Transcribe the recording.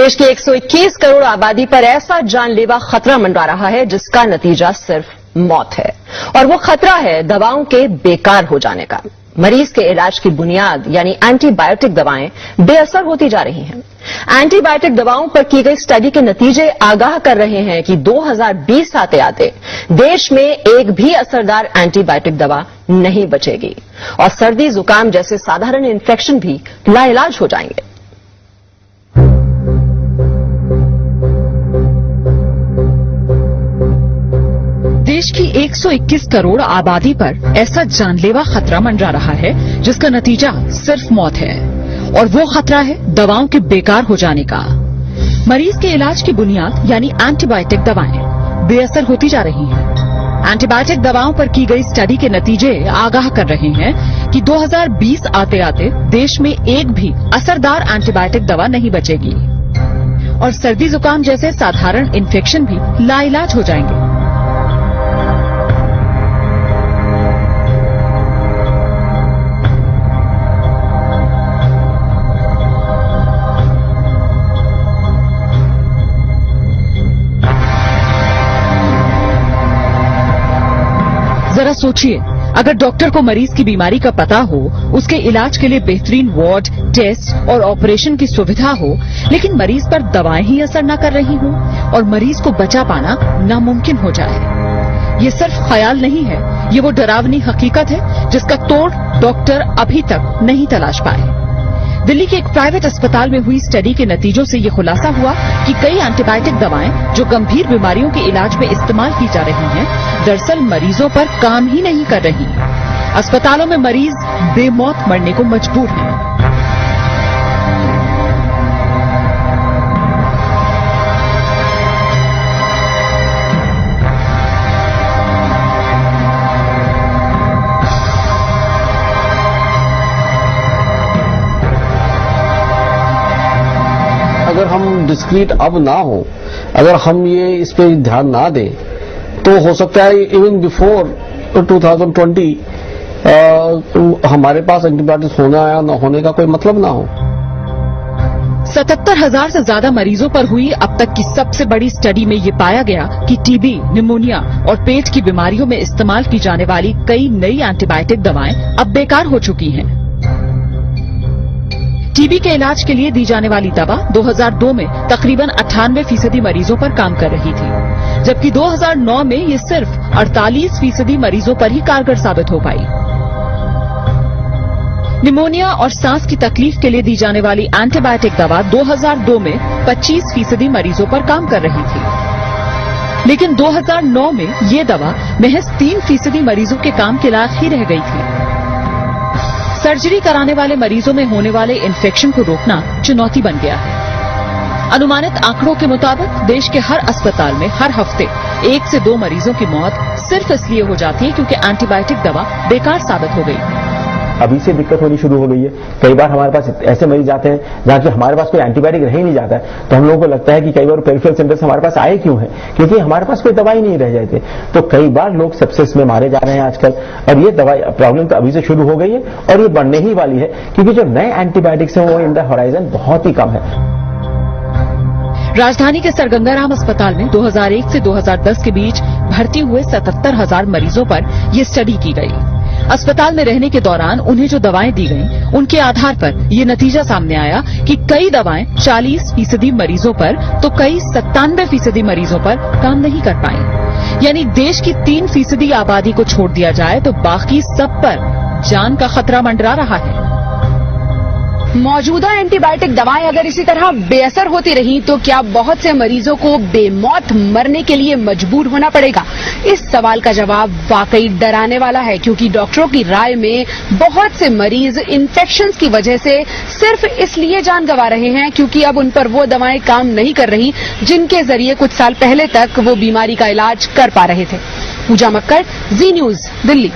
देश की 121 करोड़ आबादी पर ऐसा जानलेवा खतरा मंडरा रहा है जिसका नतीजा सिर्फ मौत है, और वो खतरा है दवाओं के बेकार हो जाने का। मरीज के इलाज की बुनियाद यानी एंटीबायोटिक दवाएं बेअसर होती जा रही हैं। एंटीबायोटिक दवाओं पर की गई स्टडी के नतीजे आगाह कर रहे हैं कि 2020 आते आते देश में एक भी असरदार एंटीबायोटिक दवा नहीं बचेगी और सर्दी जुकाम जैसे साधारण इन्फेक्शन भी लाइलाज हो जाएंगे। देश की 121 करोड़ आबादी पर ऐसा जानलेवा खतरा मंडरा रहा है जिसका नतीजा सिर्फ मौत है, और वो खतरा है दवाओं के बेकार हो जाने का। मरीज के इलाज की बुनियाद यानी एंटीबायोटिक दवाएं बेअसर होती जा रही हैं। एंटीबायोटिक दवाओं पर की गई स्टडी के नतीजे आगाह कर रहे हैं कि 2020 आते आते देश में एक भी असरदार एंटीबायोटिक दवा नहीं बचेगी और सर्दी जुकाम जैसे साधारण इन्फेक्शन भी लाइलाज हो जाएंगे। जरा सोचिए, अगर डॉक्टर को मरीज की बीमारी का पता हो, उसके इलाज के लिए बेहतरीन वार्ड, टेस्ट और ऑपरेशन की सुविधा हो, लेकिन मरीज पर दवाएं ही असर न कर रही हों और मरीज को बचा पाना नामुमकिन हो जाए। ये सिर्फ ख्याल नहीं है, ये वो डरावनी हकीकत है जिसका तोड़ डॉक्टर अभी तक नहीं तलाश पाए। दिल्ली के एक प्राइवेट अस्पताल में हुई स्टडी के नतीजों से ये खुलासा हुआ कि कई एंटीबायोटिक दवाएं जो गंभीर बीमारियों के इलाज में इस्तेमाल की जा रही हैं, दरअसल मरीजों पर काम ही नहीं कर रही। अस्पतालों में मरीज बेमौत मरने को मजबूर हैं। अगर हम डिस्क्रीट अब ना हो, अगर हम ये इस पे ध्यान ना दें, तो हो सकता है इवन बिफोर 2020 हमारे पास एंटीबायोटिक्स होना या न होने का कोई मतलब ना हो। 77,000 से ज्यादा मरीजों पर हुई अब तक की सबसे बड़ी स्टडी में ये पाया गया कि टीबी, निमोनिया और पेट की बीमारियों में इस्तेमाल की जाने वाली कई नई एंटीबायोटिक दवाएं अब बेकार हो चुकी हैं। टीबी के इलाज के लिए दी जाने वाली दवा 2002 में तकरीबन 98% मरीजों पर काम कर रही थी, जबकि 2009 में ये सिर्फ 48% मरीजों पर ही कारगर साबित हो पाई। निमोनिया और सांस की तकलीफ के लिए दी जाने वाली एंटीबायोटिक दवा 2002 में 25% मरीजों पर काम कर रही थी, लेकिन 2009 में ये दवा महज 3% मरीजों के काम के लायक ही रह गई थी। सर्जरी कराने वाले मरीजों में होने वाले इन्फेक्शन को रोकना चुनौती बन गया है। अनुमानित आंकड़ों के मुताबिक देश के हर अस्पताल में हर हफ्ते 1 से 2 मरीजों की मौत सिर्फ इसलिए हो जाती है क्योंकि एंटीबायोटिक दवा बेकार साबित हो गई। अभी से दिक्कत होनी शुरू हो गई है। कई बार हमारे पास ऐसे मरीज आते हैं जहां कि हमारे पास कोई एंटीबायोटिक रह ही नहीं जाता है, तो हम लोगों को लगता है कि कई बार पेरिफेरल सेंटर्स हमारे पास आए क्यों है, क्योंकि हमारे पास कोई दवाई नहीं रह जाती। तो कई बार लोग सेप्सिस में मारे जा रहे हैं आजकल, और ये दवाई प्रॉब्लम तो अभी से शुरू हो गई है और ये बढ़ने ही वाली है, क्योंकि जो नए एंटीबायोटिक्स हैं वो इन द होराइजन बहुत ही कम है। राजधानी के सर गंगाराम अस्पताल में 2001 से 2010 के बीच भर्ती हुए 77,000 मरीजों पर यह स्टडी की गई। अस्पताल में रहने के दौरान उन्हें जो दवाएं दी गईं, उनके आधार पर ये नतीजा सामने आया कि कई दवाएं 40% मरीजों पर तो कई 97% मरीजों पर काम नहीं कर पाई। यानी देश की 3% आबादी को छोड़ दिया जाए तो बाकी सब पर जान का खतरा मंडरा रहा है। मौजूदा एंटीबायोटिक दवाएं अगर इसी तरह बेअसर होती रही तो क्या बहुत से मरीजों को बेमौत मरने के लिए मजबूर होना पड़ेगा? इस सवाल का जवाब वाकई डराने वाला है, क्योंकि डॉक्टरों की राय में बहुत से मरीज इन्फेक्शंस की वजह से सिर्फ इसलिए जान गंवा रहे हैं क्योंकि अब उन पर वो दवाएं काम नहीं कर रही जिनके जरिए कुछ साल पहले तक वो बीमारी का इलाज कर पा रहे थे। पूजा मक्कड़, जी न्यूज, दिल्ली।